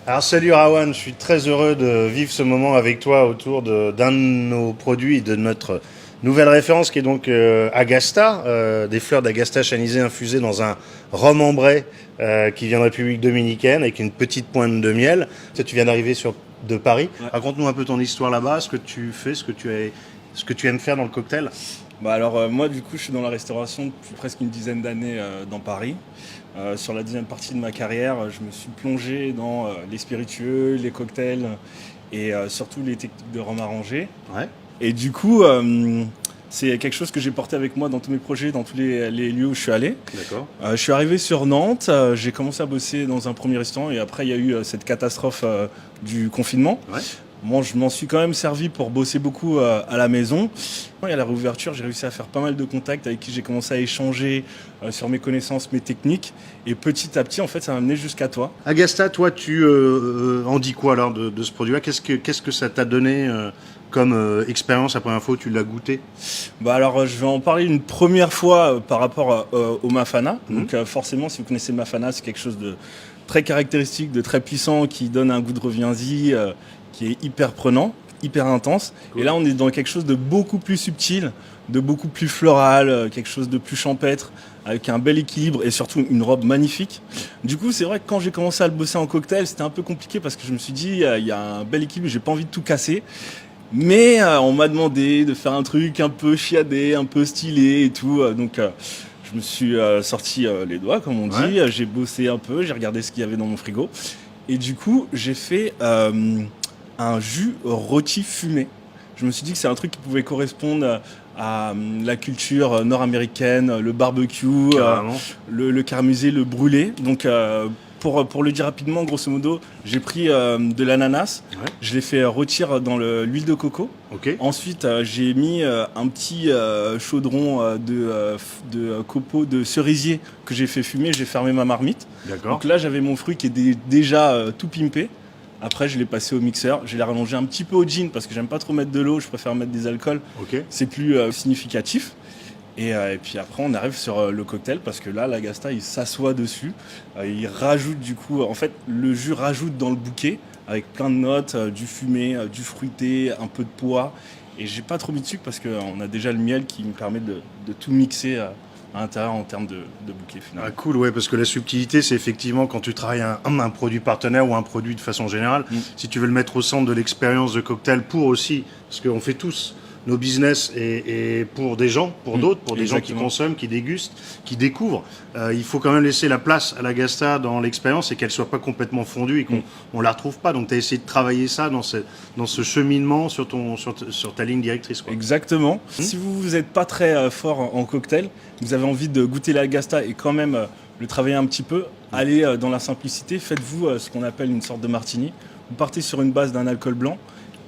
Alors salut Rawan, je suis très heureux de vivre ce moment avec toi autour d'un de nos produits, de notre nouvelle référence qui est donc Agasta, des fleurs d'Agasta chanisées infusées dans un rhum ambré qui vient de République dominicaine avec une petite pointe de miel. Tu viens d'arriver de Paris. Ouais. Raconte-nous un peu ton histoire là-bas, ce que tu fais, ce que tu aimes faire dans le cocktail. Moi du coup je suis dans la restauration depuis presque une dizaine d'années dans Paris. Sur la deuxième partie de ma carrière, je me suis plongé dans les spiritueux, les cocktails et surtout les techniques de rhum arrangé. Ouais. Et du coup c'est quelque chose que j'ai porté avec moi dans tous mes projets, dans tous les lieux où je suis allé. D'accord. Je suis arrivé sur Nantes, j'ai commencé à bosser dans un premier restaurant et après il y a eu cette catastrophe du confinement. Ouais. Moi, je m'en suis quand même servi pour bosser beaucoup à la maison. Quand il y a la réouverture, j'ai réussi à faire pas mal de contacts avec qui j'ai commencé à échanger sur mes connaissances, mes techniques. Et petit à petit, en fait, ça m'a amené jusqu'à toi. Agasta, toi, tu en dis quoi alors de ce produit-là? Qu'est-ce que ça t'a donné comme expérience la première fois où tu l'as goûté? Je vais en parler une première fois par rapport au Mafana. Mhm. Donc, forcément, si vous connaissez Mafana, c'est quelque chose de très caractéristique, de très puissant, qui donne un goût de reviens-y, qui est hyper prenant, hyper intense. Cool. Et là, on est dans quelque chose de beaucoup plus subtil, de beaucoup plus floral, quelque chose de plus champêtre, avec un bel équilibre et surtout une robe magnifique. Du coup, c'est vrai que quand j'ai commencé à le bosser en cocktail, c'était un peu compliqué parce que je me suis dit, il y a un bel équilibre, j'ai pas envie de tout casser. Mais on m'a demandé de faire un truc un peu chiadé, un peu stylé et tout. Je me suis sorti les doigts, comme on dit. Ouais. J'ai bossé un peu, j'ai regardé ce qu'il y avait dans mon frigo. Et du coup, j'ai fait un jus rôti fumé. Je me suis dit que c'est un truc qui pouvait correspondre à la culture nord-américaine, le barbecue, Carrément. le caramélisé, le brûlé. Pour le dire rapidement, grosso modo, j'ai pris de l'ananas, Ouais. je l'ai fait rôtir dans l'huile de coco. Ok. Ensuite, j'ai mis un petit chaudron de copeaux de cerisier que j'ai fait fumer, j'ai fermé ma marmite. D'accord. Donc là, j'avais mon fruit qui est déjà tout pimpé. Après, je l'ai passé au mixeur. Je l'ai rallongé un petit peu au gin parce que j'aime pas trop mettre de l'eau. Je préfère mettre des alcools. Ok. C'est plus significatif. Et puis après, on arrive sur le cocktail parce que là, l'Agasta, il s'assoit dessus. Il rajoute du coup, en fait, le jus rajoute dans le bouquet avec plein de notes, du fumé, du fruité, un peu de pois. Et j'ai pas trop mis de sucre parce qu'on a déjà le miel qui me permet de tout mixer à l'intérieur en termes de bouquet Ah, final. cool, ouais, parce que la subtilité, c'est effectivement quand tu travailles un produit partenaire ou un produit de façon générale, si tu veux le mettre au centre de l'expérience de cocktail pour aussi, parce qu'on fait tous nos business et pour des gens, pour d'autres, pour des gens qui Exactement. consomment, qui dégustent, qui découvrent, il faut quand même laisser la place à la Gasta dans l'expérience et qu'elle soit pas complètement fondue et qu'on on la retrouve pas. Donc tu as essayé de travailler ça dans ce cheminement sur ta ligne directrice, quoi. Exactement. Si vous n'êtes pas très fort en cocktail, vous avez envie de goûter l'Agasta et quand même le travailler un petit peu, allez dans la simplicité, faites-vous ce qu'on appelle une sorte de martini. Vous partez sur une base d'un alcool blanc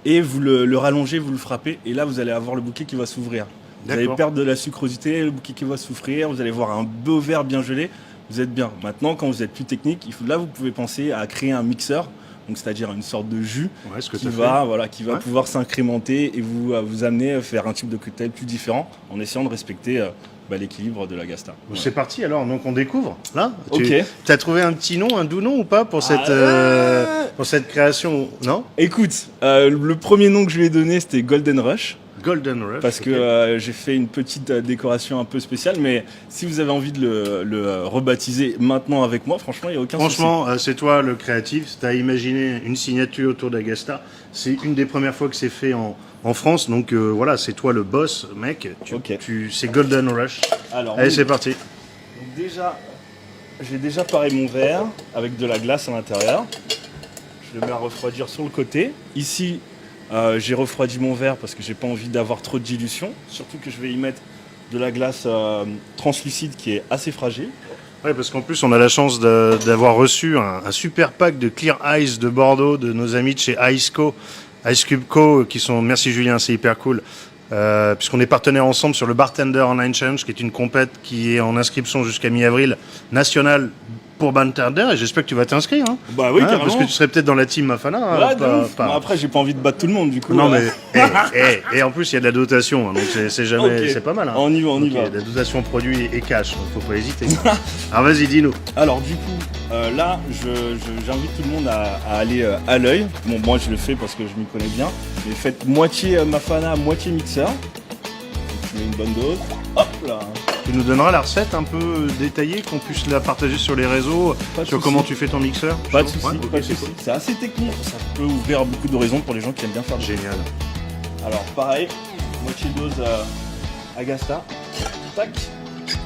et vous le rallongez, vous le frappez et là vous allez avoir le bouquet qui va s'ouvrir. Vous allez D'accord. perdre de la sucrosité, le bouquet qui va s'ouvrir, vous allez voir un beau verre bien gelé, vous êtes bien. Maintenant, quand vous êtes plus technique, là vous pouvez penser à créer un mixeur, donc c'est-à-dire une sorte de jus Ouais, ce que qui t'as va, fait. voilà, qui va Ouais. pouvoir s'incrémenter et vous amener à faire un type de cocktail plus différent en essayant de respecter l'équilibre de l'Agasta. Bon, Voilà. c'est parti alors, donc on découvre là. Ok. Tu as trouvé un petit nom, un doux nom ou pas pour pour cette création? Non? Écoute, le premier nom que je lui ai donné c'était Golden Rush. Golden Rush. Parce que ok. j'ai fait une petite décoration un peu spéciale, mais si vous avez envie de le rebaptiser maintenant avec moi, franchement, il n'y a aucun souci. Franchement, c'est toi le créatif, tu as imaginé une signature autour d'Agasta. C'est une des premières fois que c'est fait en France, donc voilà, c'est toi le boss, mec. Ok. C'est Golden Rush. Alors, Allez, oui. c'est parti. Donc déjà, j'ai déjà paré mon verre avec de la glace à l'intérieur. Je le mets à refroidir sur le côté. Ici, j'ai refroidi mon verre parce que j'ai pas envie d'avoir trop de dilution. Surtout que je vais y mettre de la glace translucide qui est assez fragile. Ouais, parce qu'en plus, on a la chance d'avoir reçu un super pack de Clear Ice de Bordeaux de nos amis de chez Ice Cube Co, qui sont, merci Julien, c'est hyper cool. Puisqu'on est partenaires ensemble sur le Bartender Online Challenge, qui est une compète qui est en inscription jusqu'à mi-avril, nationale pour Bartender et j'espère que tu vas t'inscrire. Hein. Bah oui, carrément. Parce que tu serais peut-être dans la team Mafana. Ouais, bon, après, j'ai pas envie de battre tout le monde, du coup. Non, mais. Et en plus, il y a de la dotation, hein, donc c'est jamais. Okay. C'est pas mal. Hein. On y va, on y va. La dotation produit et cash, donc faut pas hésiter. Alors vas-y, dis-nous. Alors, du coup, là, j'invite tout le monde à aller à l'œil. Bon, moi, je le fais parce que je m'y connais bien. Mais faites moitié Mafana, moitié mixeur. Donc, tu mets une bonne dose. Hop là. Tu nous donneras la recette un peu détaillée, qu'on puisse la partager sur les réseaux, sur comment tu fais ton mixeur. Pas de soucis, pas de soucis. C'est assez technique, ça peut ouvrir beaucoup d'horizons pour les gens qui aiment bien faire. Génial. Alors pareil, moitié dose Agasta. Tac.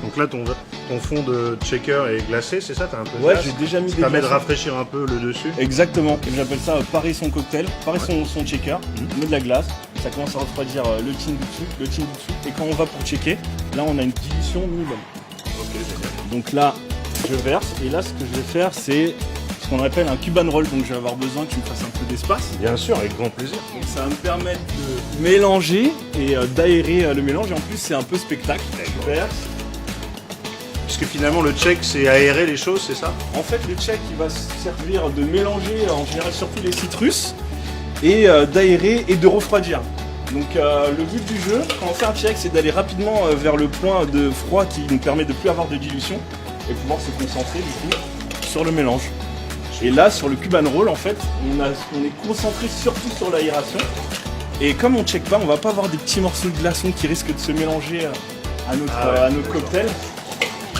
Donc là, ton fond de shaker est glacé, c'est ça? T'as un peu de Ouais, glace. j'ai déjà mis Ça des permet de glaçons. rafraîchir un peu le dessus. Exactement, j'appelle ça parer son cocktail, parer son shaker, on met de la glace, ça commence à refroidir le tin du dessus, et quand on va pour checker, là on a une dilution minimum. Ok, génial. Donc là, je verse, et là ce que je vais faire, c'est ce qu'on appelle un Cuban roll, donc je vais avoir besoin que tu me fasses un peu d'espace. Bien sûr, avec grand plaisir. Donc ça va me permettre de mélanger et d'aérer le mélange, et en plus c'est un peu spectacle. Je verse. Parce que finalement, le check, c'est aérer les choses, c'est ça? En fait, le check il va servir de mélanger en général surtout les citrus et d'aérer et de refroidir. Donc le but du jeu, quand on fait un check, c'est d'aller rapidement vers le point de froid qui nous permet de plus avoir de dilution et pouvoir se concentrer du coup sur le mélange. Et là, sur le Cuban Roll, en fait, on est concentré surtout sur l'aération. Et comme on check pas, on va pas avoir des petits morceaux de glaçons qui risquent de se mélanger à notre cocktail.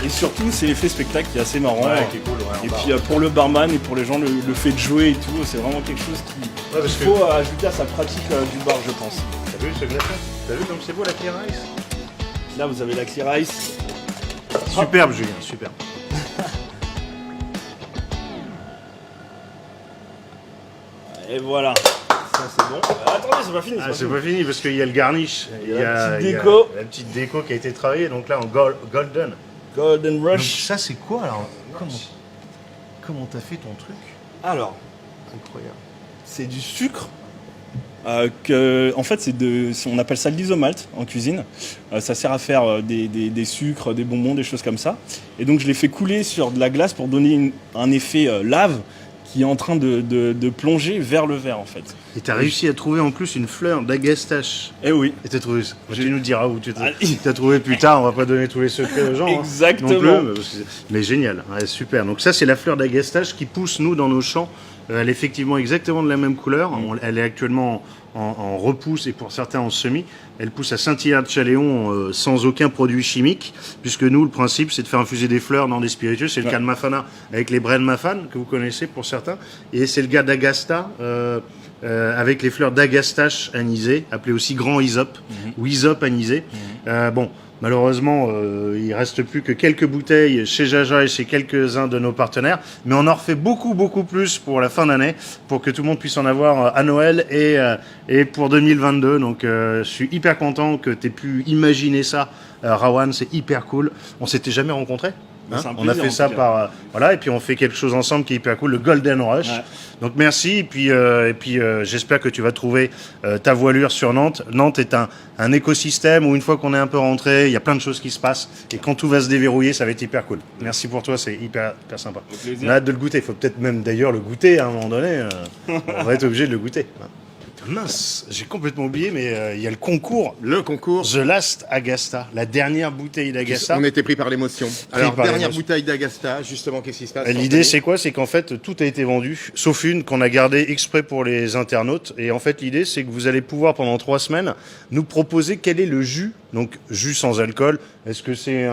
Et surtout, c'est l'effet spectacle qui est assez marrant. Ouais, qui est cool, ouais, et puis pour le barman et pour les gens, le fait de jouer et tout, c'est vraiment quelque chose qu'il faut ajouter à sa pratique du bar, je pense. T'as vu ce glaçon? T'as vu comme c'est beau la clear ice? Là, vous avez la clear ice. Superbe, Julien, superbe. Et voilà. Ça, c'est bon. Attendez, c'est pas fini. Ah, c'est pas fini parce qu'il y a le garnish. Il y a la petite déco. La petite déco qui a été travaillée, donc là en golden. Golden Donc Rush. ça c'est quoi alors? Comment t'as fait ton truc? Alors, Incroyable. c'est du sucre. En fait, on appelle ça de l'isomalt en cuisine. Ça sert à faire des sucres, des bonbons, des choses comme ça. Et donc, je l'ai fait couler sur de la glace pour donner un effet lave qui est en train de plonger vers le verre, en fait. Et t'as réussi à trouver en plus une fleur d'agastache. Eh oui. Et t'as trouvé ça. Tu nous diras où tu t'as trouvé plus tard, on va pas donner tous les secrets aux gens. Exactement. Non plus, mais génial, ouais, super. Donc ça c'est la fleur d'agastache qui pousse nous dans nos champs. Elle est effectivement exactement de la même couleur. Elle est actuellement en repousse et pour certains en semis. Elle pousse à Saint-Hilaire-de-Chaléon sans aucun produit chimique, puisque nous, le principe, c'est de faire infuser des fleurs dans des spiritueux. C'est le cas de Mafana avec les Bren Mafan, que vous connaissez pour certains. Et c'est le cas d'Agasta avec les fleurs d'agastache anisées, appelées aussi grand hysope, ou hysope anisé. Bon, malheureusement, il reste plus que quelques bouteilles chez Jaja et chez quelques-uns de nos partenaires, mais on en refait beaucoup, beaucoup plus pour la fin d'année, pour que tout le monde puisse en avoir à Noël et pour 2022. Donc, je suis hyper content que tu aies pu imaginer ça, Rawan, c'est hyper cool. On s'était jamais rencontrés. Hein, on a fait ça par voilà, et puis on fait quelque chose ensemble qui est hyper cool, le Golden Rush. Ouais. Donc merci, et puis j'espère que tu vas trouver ta voilure sur Nantes. Nantes est un écosystème où une fois qu'on est un peu rentré, il y a plein de choses qui se passent, et quand tout va se déverrouiller, ça va être hyper cool. Merci pour toi, c'est hyper sympa. On a hâte de le goûter. Il faut peut-être même d'ailleurs le goûter à un moment donné. On va être obligé de le goûter. Mince, j'ai complètement oublié, mais il y a le concours. Le concours. The Last Agasta, la dernière bouteille d'Agasta. On était pris par l'émotion. Alors, dernière bouteille d'Agasta, justement, qu'est-ce qui se passe? L'idée, c'est quoi? C'est qu'en fait, tout a été vendu, sauf une qu'on a gardée exprès pour les internautes. Et en fait, l'idée, c'est que vous allez pouvoir, pendant 3 semaines, nous proposer quel est le jus. Donc, jus sans alcool. Est-ce que c'est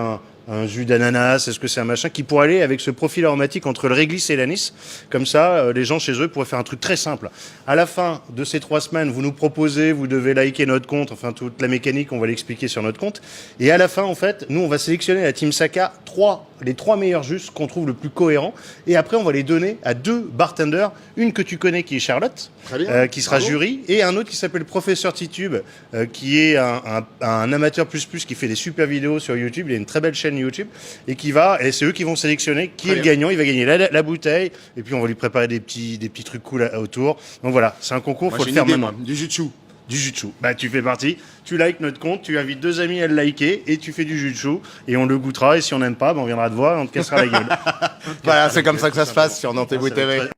un jus d'ananas, est-ce que c'est un machin qui pourrait aller avec ce profil aromatique entre le réglisse et l'anis. Comme ça, les gens chez eux pourraient faire un truc très simple. À la fin de ces 3 semaines, vous nous proposez, vous devez liker notre compte, enfin toute la mécanique, on va l'expliquer sur notre compte. Et à la fin, en fait, nous, on va sélectionner à Team Saka les 3 meilleurs jus qu'on trouve le plus cohérents. Et après, on va les donner à 2 bartenders. Une que tu connais, qui est Charlotte, qui sera jury, et un autre qui s'appelle Professeur Titube, qui est un amateur plus qui fait des super vidéos sur YouTube. Il a une très belle chaîne YouTube et c'est eux qui vont sélectionner qui est le gagnant. Il va gagner la bouteille et puis on va lui préparer des petits trucs cool autour. Donc voilà, c'est un concours, faut le faire maintenant. Du jus de chou. du jus de chou. Bah, tu fais partie, tu likes notre compte, tu invites 2 amis à le liker et tu fais du jus de chou et on le goûtera et si on n'aime pas, on viendra te voir et on te cassera la gueule. Voilà, c'est comme ça que ça se passe sur Nantebou TV.